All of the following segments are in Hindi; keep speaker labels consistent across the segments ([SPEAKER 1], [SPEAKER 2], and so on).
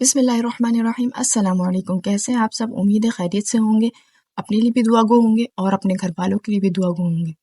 [SPEAKER 1] बिस्मिल्लाहिर्रहमानिर्रहीम। अस्सलाम वालेकुम। कैसे हैं आप सब? उम्मीद है खैरियत से होंगे। अपने लिए भी दुआ गो होंगे और अपने घर वालों के लिए भी दुआ गो होंगे।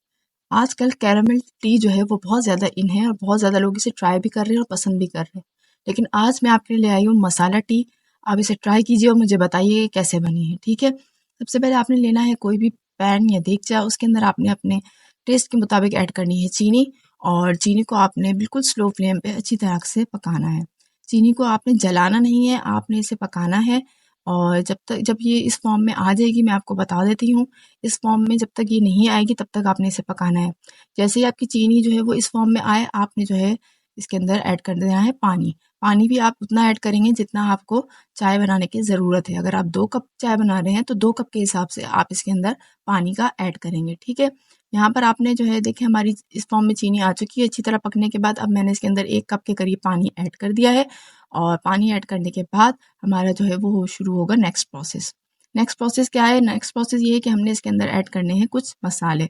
[SPEAKER 1] आजकल कैरामल टी जो है वो बहुत ज़्यादा इन है और बहुत ज़्यादा लोग इसे ट्राई भी कर रहे हैं और पसंद भी कर रहे हैं। लेकिन आज मैं आपके लिए ले आई हूँ मसाला टी। आप इसे ट्राई कीजिए और मुझे बताइए ये कैसे बनी है, ठीक है? सबसे पहले आपने लेना है कोई भी पैन या देगचा, उसके अंदर आपने अपने टेस्ट के मुताबिक ऐड करनी है चीनी, और चीनी को आपने बिल्कुल स्लो फ्लेम पे अच्छी तरह से पकाना है। चीनी को आपने जलाना नहीं है, आपने इसे पकाना है। और जब ये इस फॉर्म में आ जाएगी, मैं आपको बता देती हूँ, इस फॉर्म में जब तक ये नहीं आएगी तब तक आपने इसे पकाना है। जैसे ही आपकी चीनी जो है वो इस फॉर्म में आए, आपने जो है इसके अंदर ऐड कर देना है पानी। पानी भी आप उतना ऐड करेंगे जितना आपको चाय बनाने की ज़रूरत है। अगर आप 2 कप चाय बना रहे हैं तो 2 कप के हिसाब से आप इसके अंदर पानी का ऐड करेंगे, ठीक है? यहाँ पर आपने जो है देखिए हमारी इस फॉर्म में चीनी आ चुकी है अच्छी तरह पकने के बाद। अब मैंने इसके अंदर 1 कप के करीब पानी ऐड कर दिया है, और पानी ऐड करने के बाद हमारा जो है वो शुरू होगा नेक्स्ट प्रोसेस। नेक्स्ट प्रोसेस क्या है? नेक्स्ट प्रोसेस ये है कि हमने इसके अंदर ऐड करने हैं कुछ मसाले।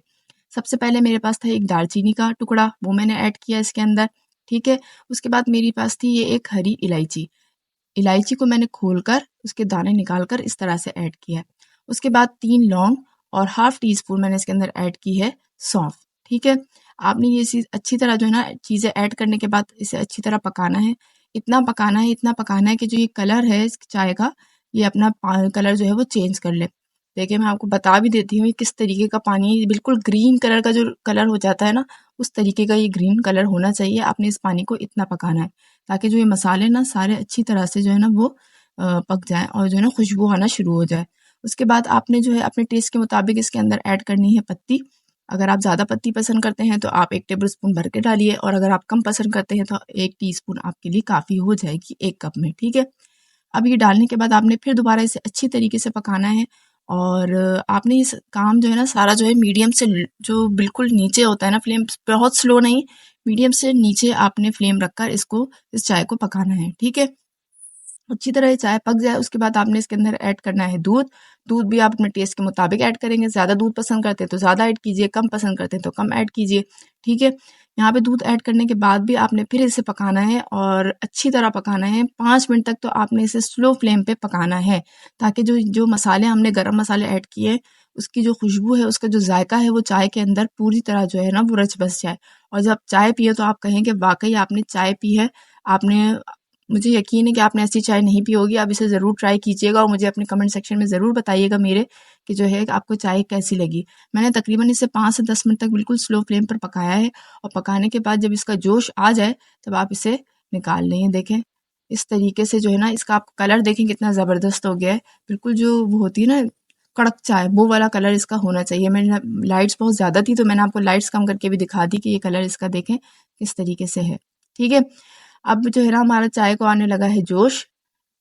[SPEAKER 1] सबसे पहले मेरे पास था एक दालचीनी का टुकड़ा, वो मैंने ऐड किया इसके अंदर, ठीक है? उसके बाद मेरे पास थी ये एक हरी इलायची। इलायची को मैंने खोलकर उसके दाने निकाल कर इस तरह से ऐड किया है। उसके बाद 3 लौंग और हाफ टी स्पून मैंने इसके अंदर ऐड की है सौंफ, ठीक है? आपने ये चीज़ अच्छी तरह जो है ना चीज़ें ऐड करने के बाद इसे अच्छी तरह पकाना है। इतना पकाना है कि जो ये कलर है इस चाय का, ये अपना कलर जो है वो चेंज कर ले। देखिए मैं आपको बता भी देती हूँ ये किस तरीके का पानी है। बिल्कुल ग्रीन कलर का जो कलर हो जाता है ना, उस तरीके का ये ग्रीन कलर होना चाहिए। आपने इस पानी को इतना पकाना है ताकि जो ये मसाले ना सारे अच्छी तरह से जो है ना वो पक जाएँ और जो है ना खुशबू आना शुरू हो जाए। उसके बाद आपने जो है अपने टेस्ट के मुताबिक इसके अंदर ऐड करनी है पत्ती। अगर आप ज़्यादा पत्ती पसंद करते हैं तो आप 1 टेबल स्पून भर के डालिए, और अगर आप कम पसंद करते हैं तो 1 टीस्पून आपके लिए काफ़ी हो जाएगी 1 कप में, ठीक है? अब ये डालने के बाद आपने फिर दोबारा इसे अच्छी तरीके से पकाना है, और आपने इस काम जो है ना सारा जो है मीडियम से जो बिल्कुल नीचे होता है ना फ्लेम, बहुत स्लो नहीं, मीडियम से नीचे आपने फ्लेम रखकर इस चाय को पकाना है, ठीक है? अच्छी तरह ये चाय पक जाए उसके बाद आपने इसके अंदर ऐड करना है दूध। दूध भी आप अपने टेस्ट के मुताबिक ऐड करेंगे। ज़्यादा दूध पसंद करते हैं तो ज़्यादा ऐड कीजिए, कम पसंद करते हैं तो कम ऐड कीजिए, ठीक है? यहाँ पे दूध ऐड करने के बाद भी आपने फिर इसे पकाना है, और अच्छी तरह पकाना है। 5 मिनट तक तो आपने इसे स्लो फ्लेम पे पकाना है, ताकि जो जो मसाले हमने गरम मसाले ऐड किए, उसकी जो खुशबू है, उसका जो जायका है वो चाय के अंदर पूरी तरह जो है ना वो रच बस जाए। और जब चाय पिए तो आप कहें कि वाक़ई आपने चाय पी है। आपने मुझे यकीन है कि आपने ऐसी चाय नहीं पी होगी। आप इसे ज़रूर ट्राई कीजिएगा और मुझे अपने कमेंट सेक्शन में ज़रूर बताइएगा मेरे कि जो है आपको चाय कैसी लगी। मैंने तकरीबन इसे 5 से 10 मिनट तक बिल्कुल स्लो फ्लेम पर पकाया है, और पकाने के बाद जब इसका जोश आ जाए तब आप इसे निकाल लें। ये देखें इस तरीके से जो है ना इसका आप कलर देखें कितना ज़बरदस्त हो गया है। बिल्कुल जो वो होती है ना कड़क चाय, वो वाला कलर इसका होना चाहिए। मैंने लाइट्स बहुत ज़्यादा थी तो मैंने आपको लाइट्स कम करके भी दिखा दी कि ये कलर इसका देखें किस तरीके से है, ठीक है? अब जो है ना हमारा चाय को आने लगा है जोश।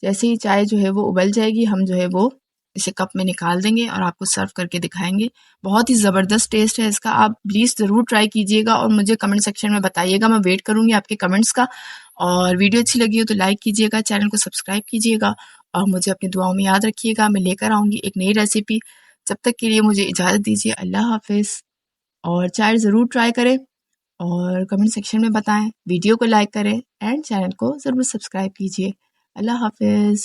[SPEAKER 1] जैसे ही चाय जो है वो उबल जाएगी, हम जो है वो इसे कप में निकाल देंगे और आपको सर्व करके दिखाएंगे। बहुत ही ज़बरदस्त टेस्ट है इसका। आप प्लीज़ ज़रूर ट्राई कीजिएगा और मुझे कमेंट सेक्शन में बताइएगा। मैं वेट करूँगी आपके कमेंट्स का। और वीडियो अच्छी लगी हो तो लाइक कीजिएगा, चैनल को सब्सक्राइब कीजिएगा, और मुझे अपनी दुआओं में याद रखिएगा। मैं लेकर आऊँगी एक नई रेसिपी। जब तक के लिए मुझे इजाज़त दीजिए। अल्लाह हाफ़िज़। और चाय ज़रूर ट्राई करें और कमेंट सेक्शन में बताएं, वीडियो को लाइक करें एंड चैनल को ज़रूर सब्सक्राइब कीजिए। अल्लाह हाफ़िज़।